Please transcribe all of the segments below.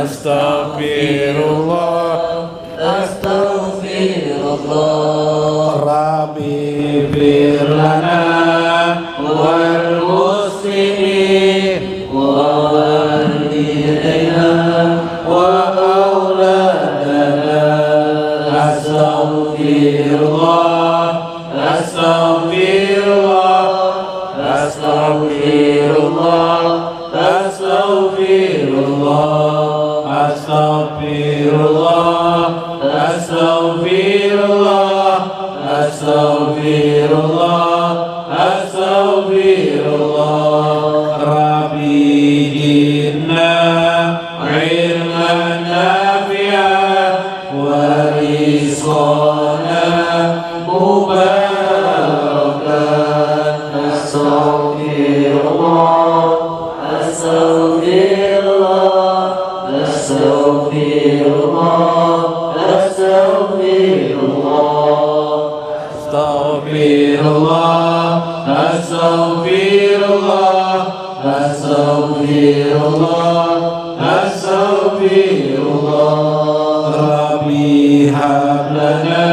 Astaghfirullah, astaghfirullah. Rabbi fir lana wal muslimin wa walidayna wa auladana. Astaghfirullah, astaghfirullah, astaghfirullah, astaghfirullah, astaghfirullah, astaghfirullah, astaghfirullah, astaghfirullah. Rabbi inna ilman nafi'an wa rizqana mubarakan. astaghfirullah, astaghfirullah, astaghfirullah, astaghfirullah. Astaghfirullah, astaghfirullah, astaghfirullah, astaghfirullah. Rabbi hab lana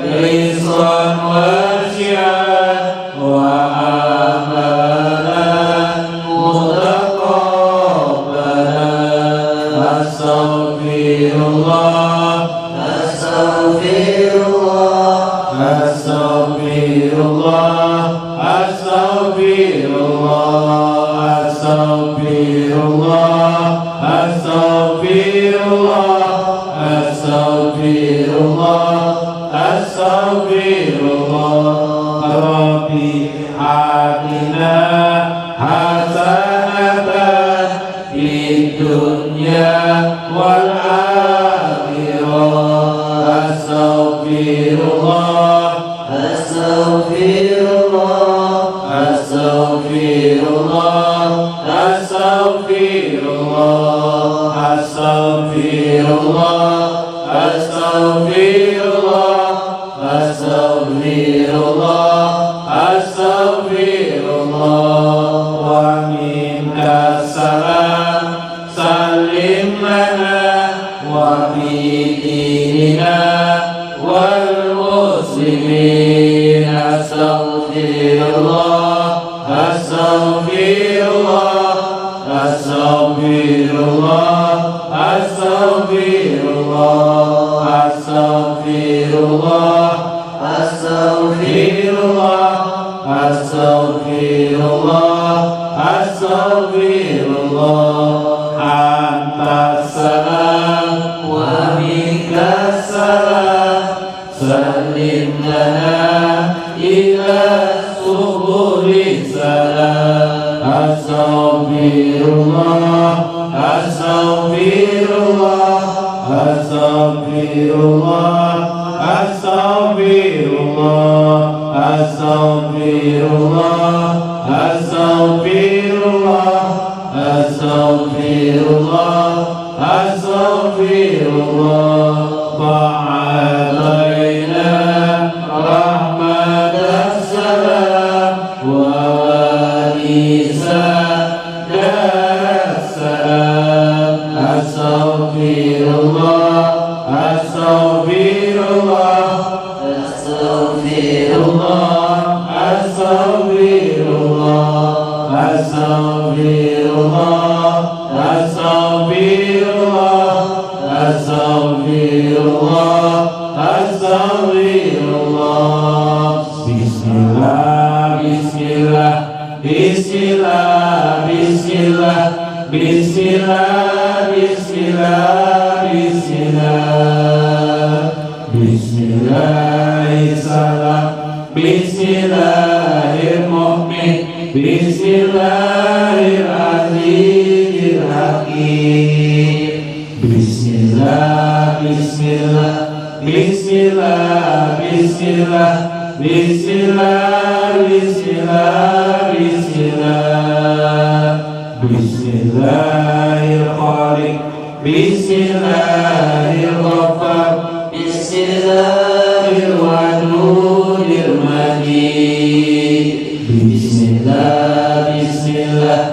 rizqan wasi'an wa amalan mutaqabbalan. Astaghfirullah, astaghfirullah, astaghfirullah, astaghfirullah, astaghfirullah, astaghfirullah, astaghfirullah, astaghfirullah. Rabbi atina hasanatan fid dunya wal akhirah. Astaghfirullah, astaghfirullah, astaghfirullah, astaghfirullah, astaghfirullah, astaghfirullah, astaghfirullah, astaghfirullah. Wa minka salam, salim lana wa fi dinina wal muslimin. Astaghfirullah, astaghfirullah, astaghfirullah, astaghfirullah, astaghfirullah, astaghfirullah, astaghfirullah, astaghfirullah. Anta salam wa minka salam, salim lana ila subuli salam. Astaghfirullah, astaghfirullah, astaghfirullah, astaghfirullah, astaghfirullah, astaghfirullah, astaghfirullah, astaghfirullah. Fa'alaina rahmatan salam wa walisa salam. Astaghfirullah, astaghfirullah, astaghfirullah, astaghfirullah, astaghfirullah, astaghfirullah, astaghfirullah, astaghfirullah. Bismillah, bismillah, bismillah, bismillah, bismillah, bismillah, bismillah, bismillahirrahmanirrahim, bismillahirrahmanirrahim, bismillahirrahmanirrahim. Bismillah, bismillah, bismillah, bismillah, bismillah, bismillah, bismillah, bismillahirrahmanirrahim, bismillahirrahmanirrahim, bismillahirrahmanirrahim. Bismillah, bismillah,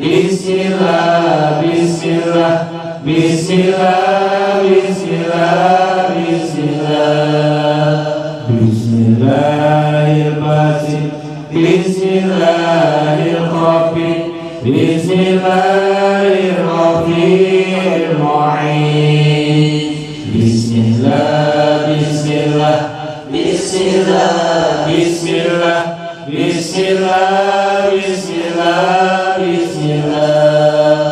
bismillah, bismillah, Bismillah, Bismillah, Bismillah. Bismillahirrahmanirrahim. Bismillahirrahmanirrahim. Bismillahirrahmanirrahim. Bismillah, Bismillah, Bismillah, Bismillah, Bismillah, Bismillah, Bismillah.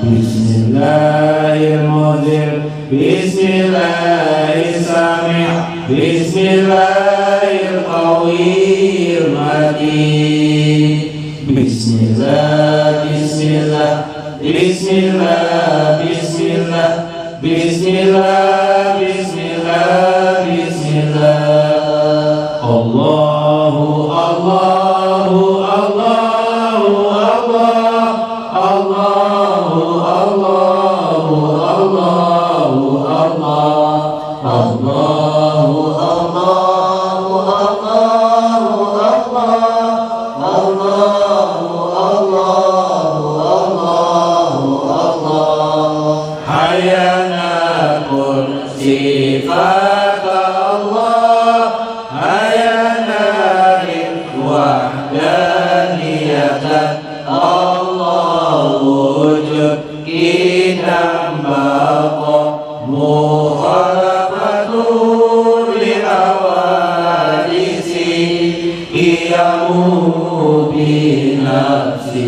Bismillahirrahmanirrahim. Bismillahirrahmanirrahim. Bismillahirrahmanirrahim. Bismillah, Bismillah, Bismillah, Bismillah, Bismillah, Bismillah, Bismillah. Allahu, Allahu, Allahu, Allah, Allahu, Allahu, Allahu, Allah, Allahu, hayana kun sifat Allah, hayana wahdaniyatan Allah, wujud kita baqa mukhalafatul lihawadisi qiyamu binafsihi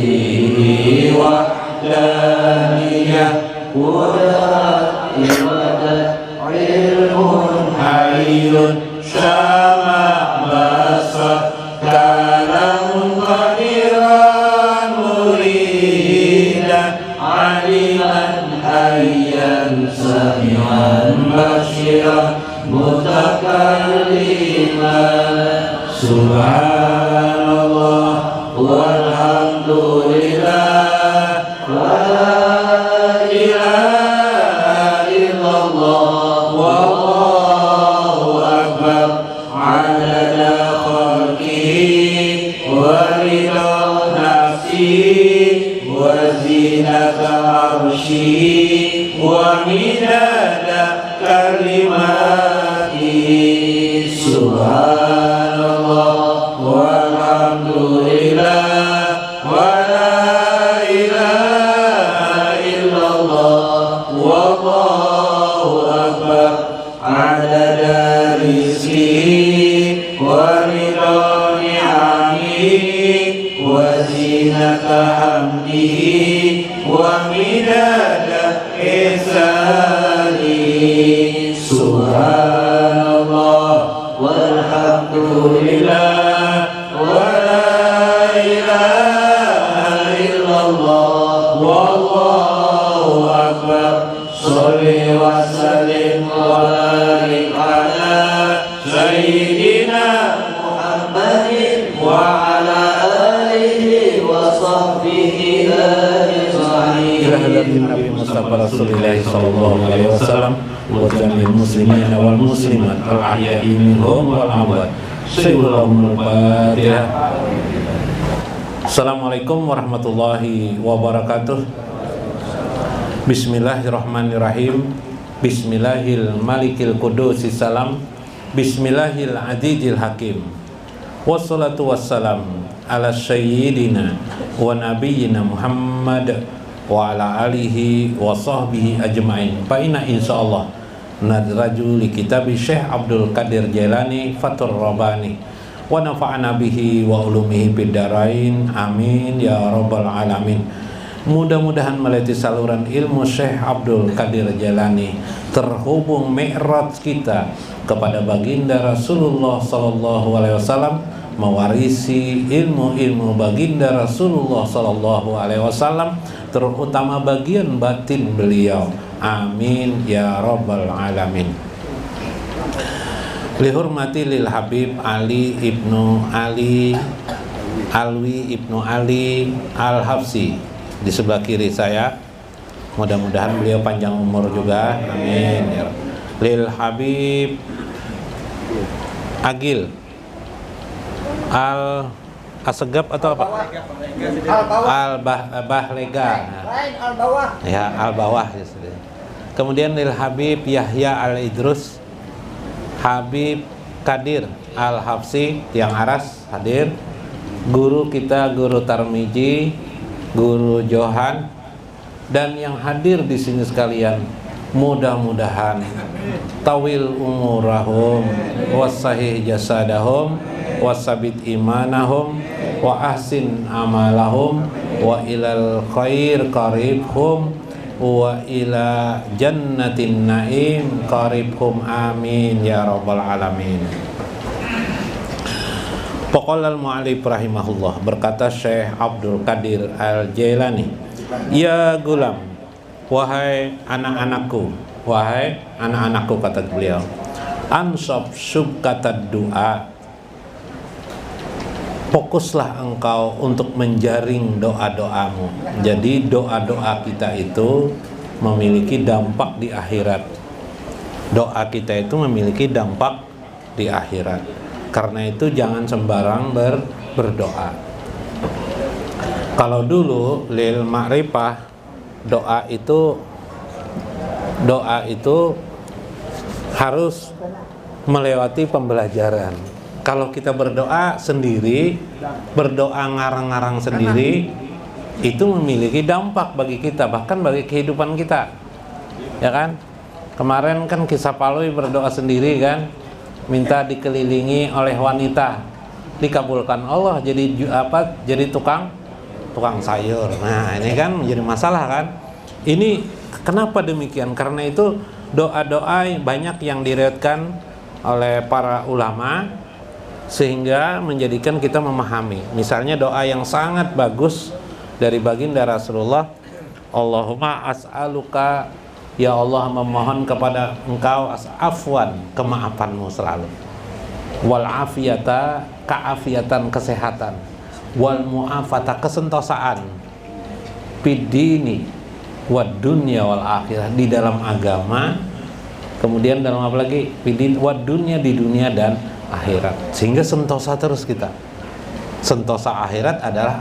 wahdaniyah Quran ibadat ilmun hayyun syama basar kalamun qadiran muridan aliman hayyan sami'an basyiran mutakalliman. Subhanallah walhamdulillah wa midada kalimati. Subhanallah walhamdulillah wa la ilaha illallah wallahu akbar adada rizqihi wa ridha ni'amihi wa zinata hamdihi wa midada ihsani. Subhanallah walhamdulillah wa la ilaha illallah wallahu akbar. Sholli wa sallim wa barik ala sayyidina Muhammadin wa ala alihi wa sahbihi Nabi Mustafa Rasulullah sallallahu alaihi wasallam wa jamil muslimin wal muslimat al ahya'i minhum wal amwat. Sayyidul Fatihah. Assalamualaikum warahmatullahi wabarakatuh. Bismillahirrahmanirrahim. Bismillahil malikil qudusis salam. Bismillahil azizil hakim. Wassalatu wassalam ala sayyidina wa nabiyyina Muhammad wa ala alihi wa sahbihi ajma'in. Fa inna insyaallah nadraju li kitab Syekh Abdul Qadir Jailani Fathur Rabbani wa nafa'ana bihi wa ulumihi fid dharain. Amin ya rabbal alamin. Mudah-mudahan melalui saluran ilmu Syekh Abdul Qadir Jailani terhubung mi'raj kita kepada baginda Rasulullah sallallahu alaihi wasallam, mewarisi ilmu-ilmu baginda Rasulullah sallallahu alaihi wasallam, terutama bagian batin beliau. Amin ya rabbal alamin. Lihurmati lil Habib Ali ibnu Ali Alwi ibnu Ali Al-Habsi di sebelah kiri saya. Mudah-mudahan beliau panjang umur juga. Amin. Lil Habib Agil Asegab atau apa? Al-Bahlega. Ya, Al-Bawah. Kemudian lil Habib Yahya Al-Idrus, Habib Kadir Al-Hafsi yang Aras hadir. Guru kita, Guru Tarmiji, Guru Johan, dan yang hadir di sini sekalian, mudah-mudahan tawil umurahum wasahih jasadahum wasabit imanahum wa ahsin amalahum wa ilal khair qaribhum wa ila jannatin naim qaribhum, amin ya rabbal alamin. Paqala al-mu'allif rahimahullah, berkata Syekh Abdul Qadir Al-Jailani, ya gulam, wahai anak-anakku, kata beliau, ansab subkatad doa, fokuslah engkau untuk menjaring doa-doamu. Jadi doa-doa kita itu memiliki dampak di akhirat. Doa kita itu memiliki dampak di akhirat. Karena itu jangan sembarang berdoa. Kalau dulu lil ma'rifah, doa itu harus melewati pembelajaran. Kalau kita berdoa sendiri, berdoa ngarang-ngarang sendiri, itu memiliki dampak bagi kita, bahkan bagi kehidupan kita. Ya kan? Kemarin kan kisah Palui berdoa sendiri kan, minta dikelilingi oleh wanita, dikabulkan Allah jadi jadi tukang sayur. Nah, ini kan menjadi masalah kan. Ini kenapa demikian? Karena itu doa-doa banyak yang diriwayatkan oleh para ulama sehingga menjadikan kita memahami. Misalnya doa yang sangat bagus dari baginda Rasulullah, Allahumma as'aluka, ya Allah memohon kepada engkau afwan, kemaafanmu selalu, wal afiyata, keafiatan, kesehatan, wal mu'afata, kesentosaan, bidini wad dunya wal akhirah, di dalam agama, kemudian dalam apa lagi, bidin wad dunya, di dunia dan akhirat, sehingga sentosa terus kita. Sentosa akhirat adalah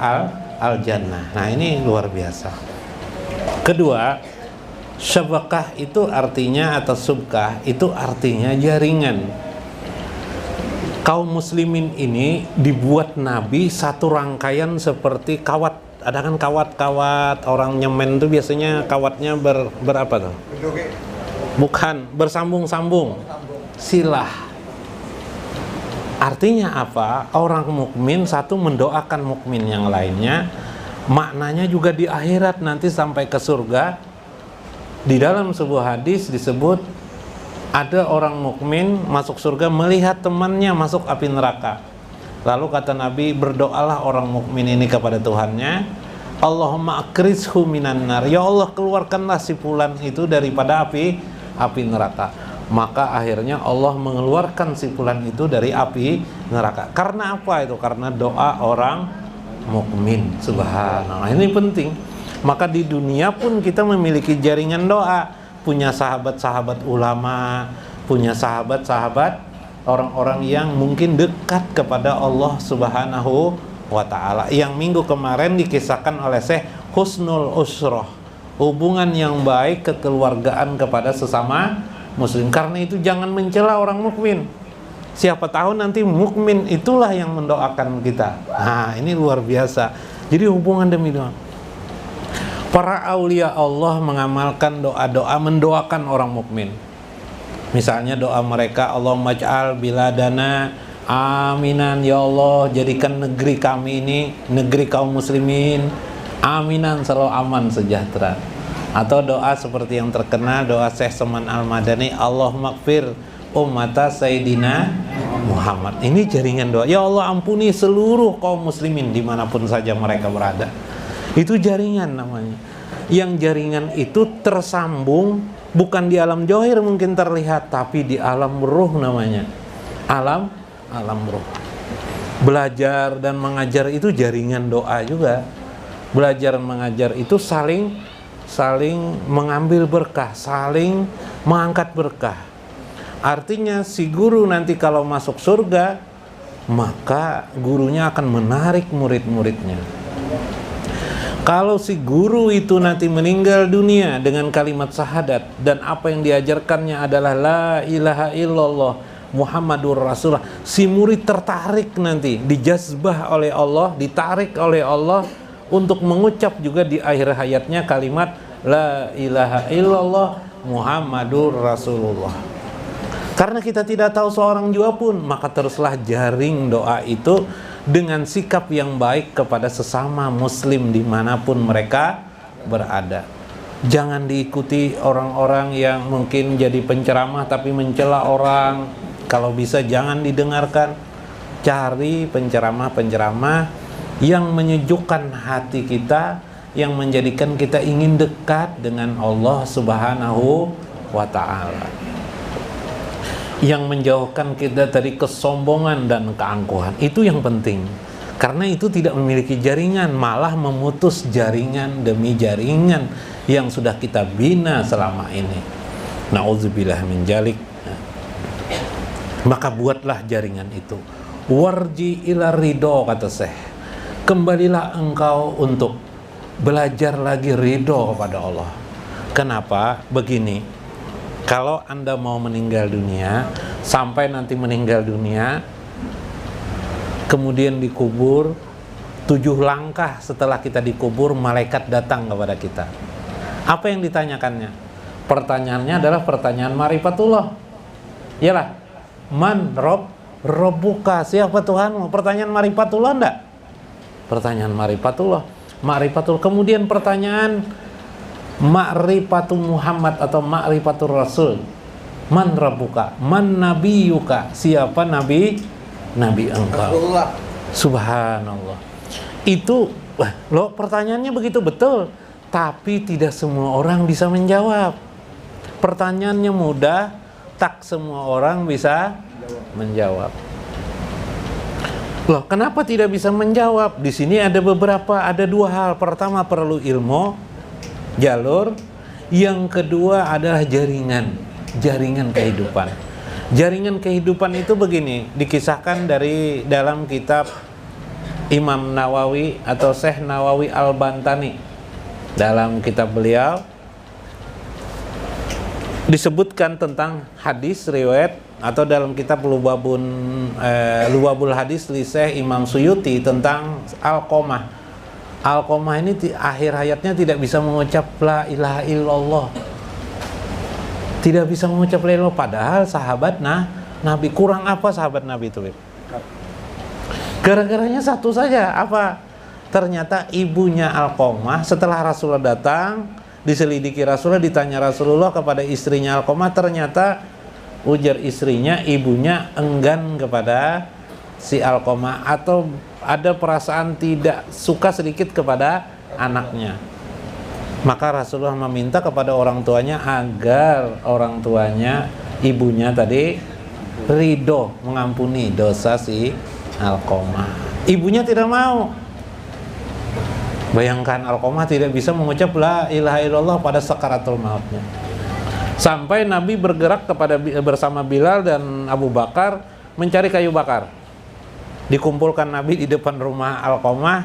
al jannah. Nah, ini luar biasa. Kedua, syabakah itu artinya, atau subkah itu artinya jaringan. Kaum muslimin ini dibuat Nabi satu rangkaian seperti kawat. Ada kan kawat-kawat orang nyemen itu biasanya kawatnya berapa tuh? Bukan, bersambung-sambung. Silah. Artinya apa? Orang mukmin satu mendoakan mukmin yang lainnya. Maknanya juga di akhirat nanti sampai ke surga. Di dalam sebuah hadis disebut ada orang mukmin masuk surga melihat temannya masuk api neraka. Lalu kata Nabi, berdoalah orang mukmin ini kepada Tuhannya, Allahumma akrizhu minan nar, ya Allah keluarkanlah si fulan itu daripada api neraka. Maka akhirnya Allah mengeluarkan si fulan itu dari api neraka. Karena apa itu? Karena doa orang mukmin. Subhanallah, ini penting. Maka di dunia pun kita memiliki jaringan doa, punya sahabat-sahabat ulama, punya sahabat-sahabat orang-orang yang mungkin dekat kepada Allah Subhanahu wa ta'ala. Yang minggu kemarin dikisahkan oleh Syekh Husnul Usroh, hubungan yang baik, kekeluargaan kepada sesama muslim. Karena itu jangan mencela orang mukmin. Siapa tahu nanti mukmin itulah yang mendoakan kita. Nah, ini luar biasa. Jadi hubungan demi doa. Para aulia Allah mengamalkan doa-doa, mendoakan orang mukmin. Misalnya doa mereka, Allahumma ja'al biladana aminan, ya Allah jadikan negeri kami ini, negeri kaum muslimin, aminan, selalu aman, sejahtera. Atau doa seperti yang terkenal, doa Syekh Saman Al-Madani, Allahumma gfir ummata Sayyidina Muhammad. Ini jaringan doa, ya Allah ampuni seluruh kaum muslimin dimanapun saja mereka berada. Itu jaringan namanya. Yang jaringan itu tersambung, bukan di alam zahir mungkin terlihat, tapi di alam ruh namanya. Alam ruh. Belajar dan mengajar itu jaringan doa juga. Belajar dan mengajar itu saling mengambil berkah, saling mengangkat berkah. Artinya si guru nanti kalau masuk surga, maka gurunya akan menarik murid-muridnya. Kalau si guru itu nanti meninggal dunia dengan kalimat syahadat dan apa yang diajarkannya adalah la ilaha illallah Muhammadur Rasulullah, si murid tertarik nanti, dijazbah oleh Allah, ditarik oleh Allah untuk mengucap juga di akhir hayatnya kalimat la ilaha illallah Muhammadur Rasulullah. Karena kita tidak tahu seorang jua pun, maka teruslah jaring doa itu dengan sikap yang baik kepada sesama muslim dimanapun mereka berada. Jangan diikuti orang-orang yang mungkin jadi penceramah tapi mencela orang. Kalau bisa jangan didengarkan. Cari penceramah-penceramah yang menyejukkan hati kita, yang menjadikan kita ingin dekat dengan Allah Subhanahu wa ta'ala, yang menjauhkan kita dari kesombongan dan keangkuhan. Itu yang penting. Karena itu tidak memiliki jaringan, malah memutus jaringan demi jaringan yang sudah kita bina selama ini. Na'udzubillah min dzalik. Maka buatlah jaringan itu. Warji ila ridho, kata Syekh. Kembalilah engkau untuk belajar lagi ridho kepada Allah. Kenapa? Begini. Kalau Anda mau meninggal dunia, sampai nanti meninggal dunia, kemudian dikubur, 7 langkah setelah kita dikubur, malaikat datang kepada kita. Apa yang ditanyakannya? Pertanyaannya adalah pertanyaan ma'rifatullah. Iyalah, man robbuka, siapa Tuhanmu? Pertanyaan ma'rifatullah enggak? Pertanyaan ma'rifatullah. Kemudian pertanyaan ma'rifatul Muhammad atau ma'rifatul Rasul. Man rabbuka, man nabiyuka, siapa nabi engkau? Subhanallah. Itu loh, pertanyaannya begitu betul, tapi tidak semua orang bisa menjawab. Pertanyaannya mudah, tak semua orang bisa menjawab. Loh, kenapa tidak bisa menjawab? Di sini ada 2 hal. Pertama, perlu ilmu, jalur. Yang kedua adalah jaringan kehidupan. Jaringan kehidupan itu begini, dikisahkan dalam kitab Imam Nawawi atau Syekh Nawawi Al-Bantani. Dalam kitab beliau disebutkan tentang hadis riwayat, atau dalam kitab Lubabul Hadis li Syekh Imam Suyuti tentang Alqamah. Alqamah ini akhir hayatnya tidak bisa mengucap la ilaha illallah. Tidak bisa mengucap la ilaha illallah, padahal sahabat Nabi. Kurang apa sahabat Nabi itu? Gara-garanya satu saja, apa? Ternyata ibunya Alqamah setelah Rasulullah datang, diselidiki Rasulullah, ditanya Rasulullah kepada istrinya Alqamah, ternyata ujar istrinya, ibunya enggan kepada si Alqamah, atau ada perasaan tidak suka sedikit kepada anaknya. Maka Rasulullah meminta kepada orang tuanya agar orang tuanya, ibunya tadi, ridho mengampuni dosa si Alqamah. Ibunya tidak mau. Bayangkan, Alqamah tidak bisa mengucap la ilaha illallah pada sakaratul mautnya. Sampai Nabi bergerak bersama Bilal dan Abu Bakar mencari kayu bakar. Dikumpulkan Nabi di depan rumah Alqamah,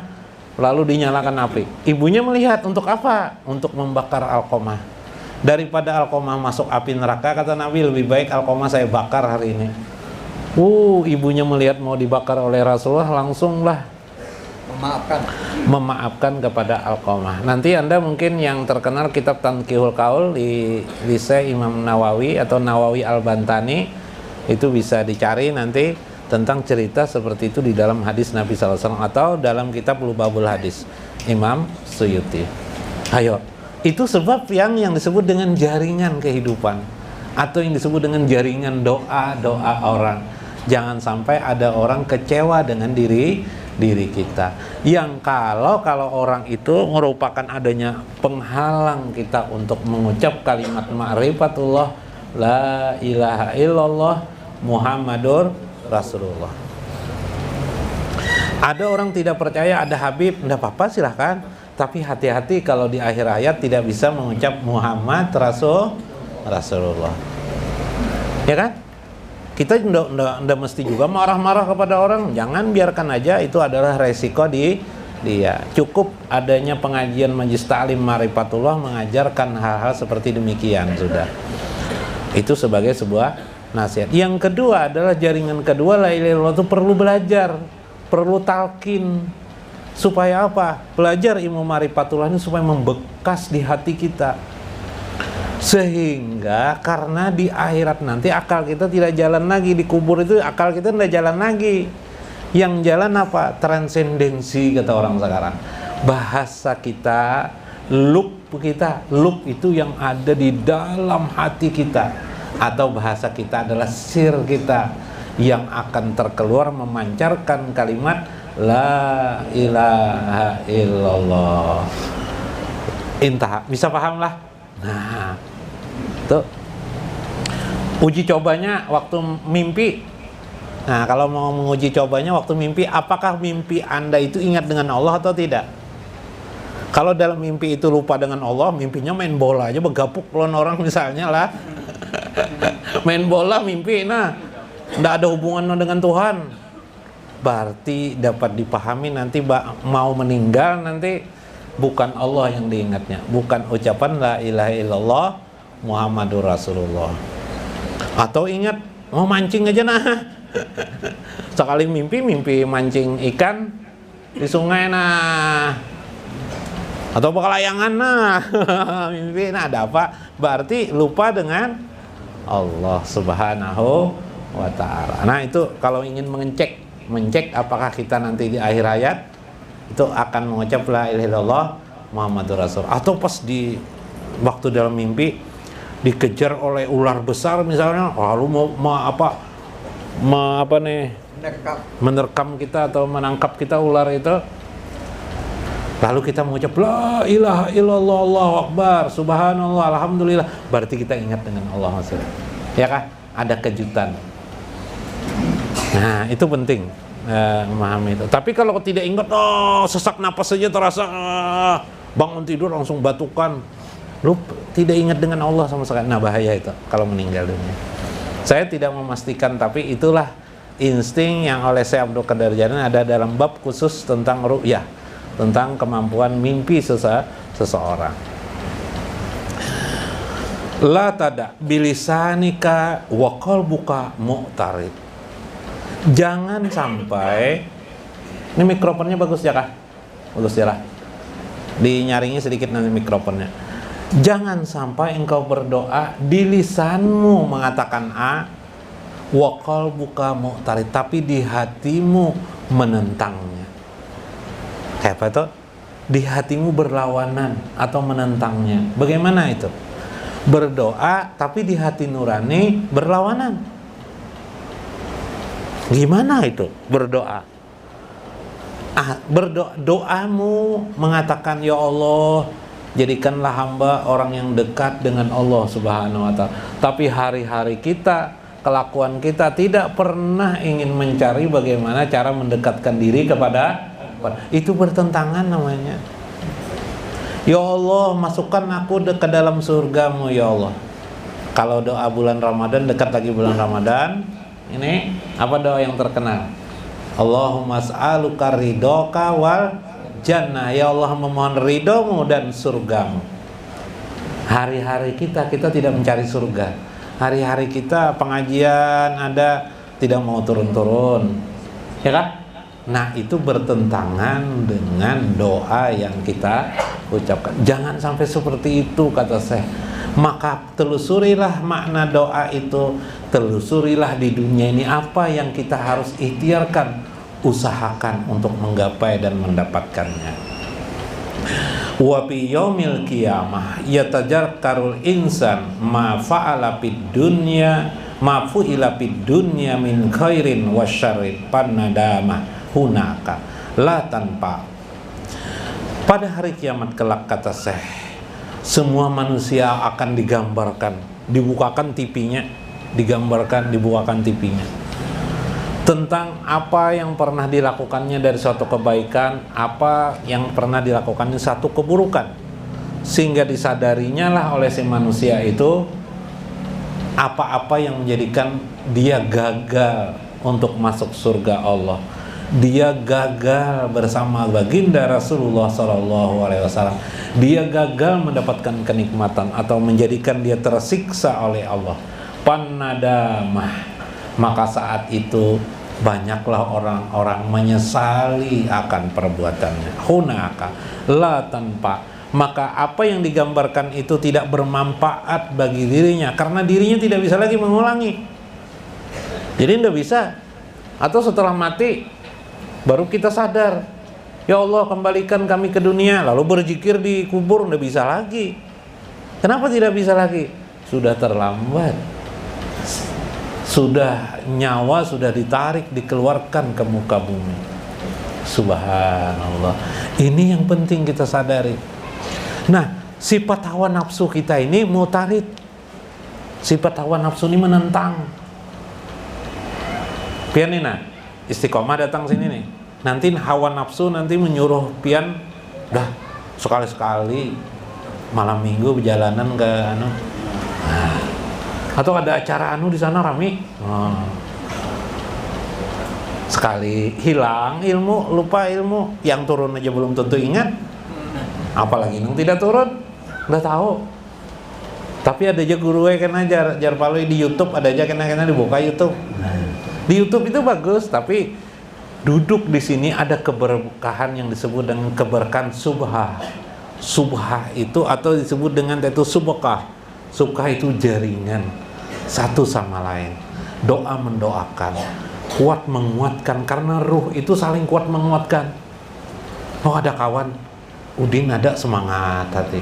lalu dinyalakan api. Ibunya melihat, untuk apa? Untuk membakar Alqamah. Daripada Alqamah masuk api neraka, kata Nabi, lebih baik Alqamah saya bakar hari ini. Ibunya melihat mau dibakar oleh Rasulullah, langsunglah memaafkan kepada Alqamah. Nanti Anda mungkin yang terkenal kitab Tanqihul Qaul di Syekh Imam Nawawi atau Nawawi Al-Bantani, itu bisa dicari nanti tentang cerita seperti itu di dalam hadis Nabi SAW, atau dalam kitab Lubabul Hadis Imam Suyuti. Ayo, itu sebab yang disebut dengan jaringan kehidupan, atau yang disebut dengan jaringan doa orang. Jangan sampai ada orang kecewa dengan diri kita, yang kalau orang itu merupakan adanya penghalang kita untuk mengucap kalimat ma'rifatullah la ilaha illallah Muhammadur Rasulullah. Ada orang tidak percaya ada Habib, tidak apa-apa, silahkan. Tapi hati-hati kalau di akhir hayat tidak bisa mengucap Muhammad Rasulullah. Ya kan? Kita nggak mesti juga marah-marah kepada orang, jangan, biarkan aja, itu adalah resiko di dia. Cukup adanya pengajian Majlis Ta'lim Ma'rifatullah mengajarkan hal-hal seperti demikian sudah. Itu sebagai sebuah nasihat. Yang kedua adalah jaringan kedua, la ilaha illallah itu perlu belajar, perlu talqin. Supaya apa? Belajar ilmu Ma'rifatullah ini supaya membekas di hati kita. Sehingga karena di akhirat nanti akal kita tidak jalan lagi, di kubur itu akal kita tidak jalan lagi. Yang jalan apa? Transendensi, kata orang sekarang. Bahasa kita, lub kita, lub itu yang ada di dalam hati kita. Atau bahasa kita adalah sir kita yang akan terkeluar memancarkan kalimat la ilaha illallah. Intah, bisa paham lah? Nah, tuh uji cobanya waktu mimpi. Nah, kalau mau menguji cobanya waktu mimpi, apakah mimpi Anda itu ingat dengan Allah atau tidak? Kalau dalam mimpi itu lupa dengan Allah, mimpinya main bola aja, begapuk lawan orang misalnya lah. Main bola mimpi, nah tidak ada hubungan dengan Tuhan. Berarti dapat dipahami nanti mau meninggal nanti bukan Allah yang diingatnya, bukan ucapan la ilaha illallah Muhammadur Rasulullah. Atau ingat mau mancing aja nah. Sekali mimpi mancing ikan di sungai nah. Atau pekalayangan nah. Mimpi nah ada apa? Berarti lupa dengan Allah Subhanahu wa taala. Nah, itu kalau ingin mencek apakah kita nanti di akhir hayat itu akan mengucap la ilaha illallah Muhammadur Rasul, atau pas di waktu dalam mimpi dikejar oleh ular besar misalnya, lalu menerkam kita atau menangkap kita ular itu, lalu kita mengucap la ilaha illallah Allahu akbar subhanallah alhamdulillah, berarti kita ingat dengan Allah maksudnya. Ya kah? Ada kejutan. Nah, itu penting memahami itu. Tapi kalau tidak ingat, sesak napas saja terasa, bangun tidur langsung batukan, lu tidak ingat dengan Allah sama sekali. Nah, bahaya itu kalau meninggal dunia. Saya tidak memastikan, tapi itulah insting yang oleh Syekh Abdul Qadir Jailani ada dalam bab khusus tentang ru'yah, tentang kemampuan mimpi seseorang. La tada bilisanika wa qalbuka mu'tarid. Jangan sampai, ini mikrofonnya bagus ya kah? Bagus ya lah. Dinyaringnya sedikit nanti mikrofonnya. Jangan sampai engkau berdoa di lisanmu mengatakan A, wa qalbuka mu'tarid, tapi di hatimu menentangnya. Kayak apa itu? Di hatimu berlawanan atau menentangnya. Bagaimana itu? Berdoa tapi di hati nurani berlawanan. Gimana itu berdoa? Doamu mengatakan, ya Allah, jadikanlah hamba orang yang dekat dengan Allah Subhanahu wa ta'ala. Tapi hari-hari kita, kelakuan kita tidak pernah ingin mencari bagaimana cara mendekatkan diri kepada, itu bertentangan namanya. Ya Allah, masukkan aku ke dalam surgamu ya Allah. Kalau doa bulan Ramadan, dekat lagi bulan Ramadan, ini apa doa yang terkenal? Allahumma as'aluka ridhoka wal jannah. Ya Allah, memohon ridhomu dan surgamu. Hari-hari kita tidak mencari surga. Hari-hari kita pengajian ada, tidak mau turun-turun, ya kan? Nah, itu bertentangan dengan doa yang kita ucapkan. Jangan sampai seperti itu, kata Syekh. Maka telusurilah makna doa itu, telusurilah di dunia ini apa yang kita harus ikhtiarkan, usahakan untuk menggapai dan mendapatkannya. Wa fi yaumil qiyamah yatajarkarul insan ma fa'ala fid dunya ma fu'ila fid dunya min khairin wa syarrin panadama hunaka la tanpa. Pada hari kiamat kelak, kata Syekh, semua manusia akan digambarkan, dibukakan TV-nya, dibukakan TV-nya tentang apa yang pernah dilakukannya dari suatu kebaikan, apa yang pernah dilakukannya satu keburukan, sehingga disadarinya lah oleh si manusia itu apa-apa yang menjadikan dia gagal untuk masuk surga Allah. Dia gagal bersama baginda Rasulullah SAW. Dia gagal mendapatkan kenikmatan atau menjadikan dia tersiksa oleh Allah. Panadamah, maka saat itu banyaklah orang-orang menyesali akan perbuatannya. Hunaka la tanpa, maka apa yang digambarkan itu tidak bermanfaat bagi dirinya, karena dirinya tidak bisa lagi mengulangi. Jadi tidak bisa. Atau setelah mati baru kita sadar, ya Allah kembalikan kami ke dunia, lalu berzikir di kubur, tidak bisa lagi. Kenapa tidak bisa lagi? Sudah terlambat. Sudah nyawa sudah ditarik, dikeluarkan ke muka bumi. Subhanallah. Ini yang penting kita sadari. Nah, sifat hawa nafsu kita ini mutarid. Sifat hawa nafsu ini menentang. Pian ini, istiqomah datang sini nih. Nanti hawa nafsu nanti menyuruh pian, dah sekali-sekali malam minggu perjalanan ke atau ada acara di sana rame. Sekali hilang ilmu, lupa ilmu, yang turun aja belum tentu ingat. Apalagi yang tidak turun, udah tahu. Tapi ada aja guru kan ajar palu di YouTube, ada aja kena dibuka YouTube. Di YouTube itu bagus, tapi duduk di sini ada keberkahan yang disebut dengan keberkahan subhah. Subhah itu atau disebut dengan itu subkah. Subkah itu jaringan satu sama lain. Doa mendoakan, kuat menguatkan, karena ruh itu saling kuat menguatkan. Oh ada kawan, Udin ada semangat hati,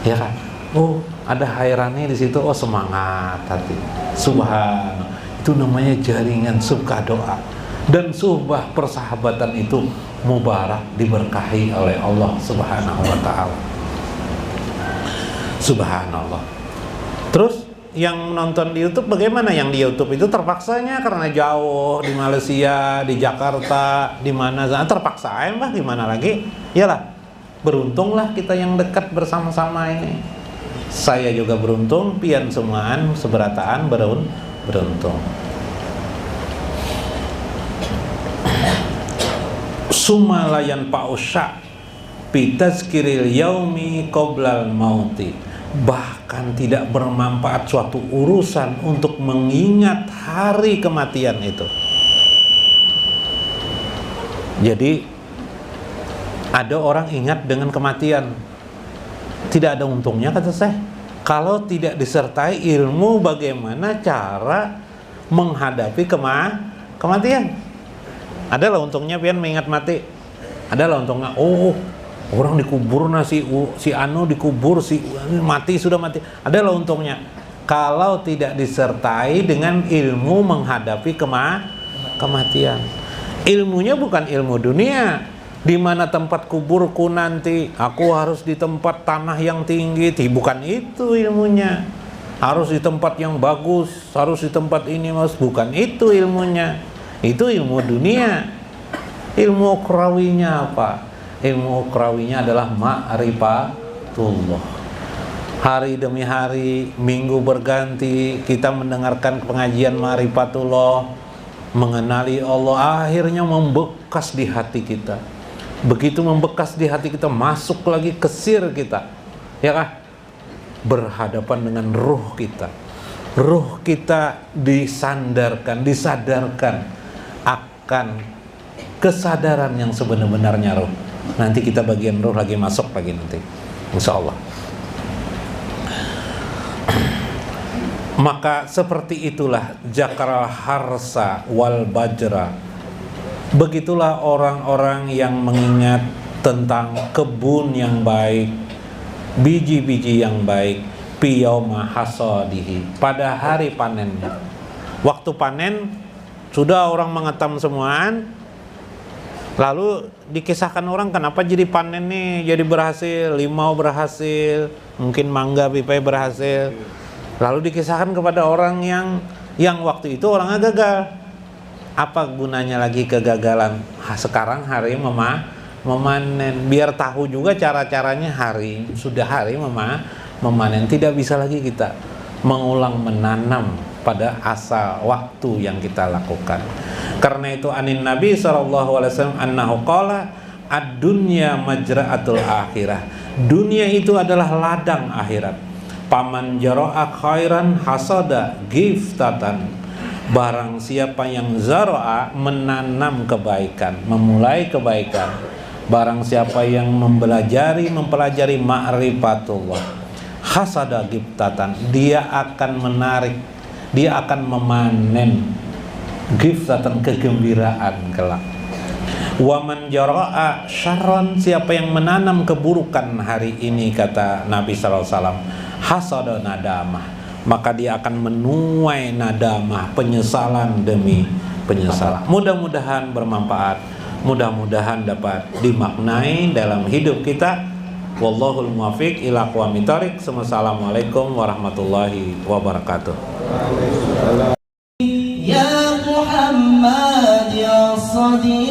ya kan? Oh ada Hairani di situ, oh semangat hati. Subhan, itu namanya jaringan subkah doa. Dan suhbah persahabatan itu mubarak, diberkahi oleh Allah Subhanahu wa ta'ala. Subhanallah. Terus yang nonton di YouTube bagaimana? Yang di YouTube itu terpaksanya karena jauh, di Malaysia, di Jakarta, di mana terpaksa mbah, gimana lagi? Iyalah, beruntunglah kita yang dekat bersama-sama ini. Saya juga beruntung, pian semuaan seberataan beruntung. Sumalayan pausya bitazkiril yaumi qoblal mauti, bahkan tidak bermanfaat suatu urusan untuk mengingat hari kematian itu. Jadi ada orang ingat dengan kematian, tidak ada untungnya kata saya kalau tidak disertai ilmu bagaimana cara menghadapi kematian. Adalah untungnya pian mengingat mati. Adalah untungnya, oh orang dikubur si anu dikubur, si mati sudah mati. Adalah untungnya kalau tidak disertai dengan ilmu menghadapi kematian. Ilmunya bukan ilmu dunia, di mana tempat kuburku nanti, aku harus di tempat tanah yang tinggi. Bukan itu ilmunya. Harus di tempat yang bagus, harus di tempat ini, mas. Bukan itu ilmunya. Itu ilmu dunia. Ilmu ukhrawinya apa? Ilmu ukhrawinya adalah ma'rifatullah. Hari demi hari, minggu berganti, kita mendengarkan pengajian ma'rifatullah, mengenali Allah, akhirnya membekas di hati kita. Begitu membekas di hati kita, masuk lagi ke sir kita, ya kah? Berhadapan dengan ruh kita. Ruh kita disadarkan akan kesadaran yang sebenar-benarnya ruh. Nanti kita bagian ruh lagi masuk lagi nanti, insya Allah. Maka seperti itulah jakral harsa wal bajra. Begitulah orang-orang yang mengingat tentang kebun yang baik, biji-biji yang baik, piyauma hasadihi, pada hari panennya. Waktu panen sudah orang mengetam semuaan, lalu dikisahkan orang kenapa jadi panen nih, jadi berhasil, limau berhasil, mungkin mangga pipai berhasil. Lalu dikisahkan kepada orang yang waktu itu orangnya gagal. Apa gunanya lagi kegagalan? Sekarang hari memanen, biar tahu juga cara-caranya hari memanen. Tidak bisa lagi kita mengulang menanam pada asa waktu yang kita lakukan. Karena itu anin Nabi SAW annahu qala ad-dunya majra'atul akhirah. Dunia itu adalah ladang akhirat. Paman jara'a khairan hasada giftatan. Barang siapa yang zara'a menanam kebaikan, memulai kebaikan. Barang siapa yang mempelajari ma'rifatullah, hasada giftatan, dia akan menarik, dia akan memanen giftatan, kegembiraan kelak. Wa man jara'a syarran, siapa yang menanam keburukan hari ini, kata Nabi sallallahu alaihi wasallam, hasada nadamah, maka dia akan menuai nadamah, penyesalan demi penyesalan. Mudah-mudahan bermanfaat, mudah-mudahan dapat dimaknai dalam hidup kita. Wallahul muwaffiq ila aqwamit thoriq. Assalamualaikum warahmatullahi wabarakatuh. Ya Muhammad ya Sadiq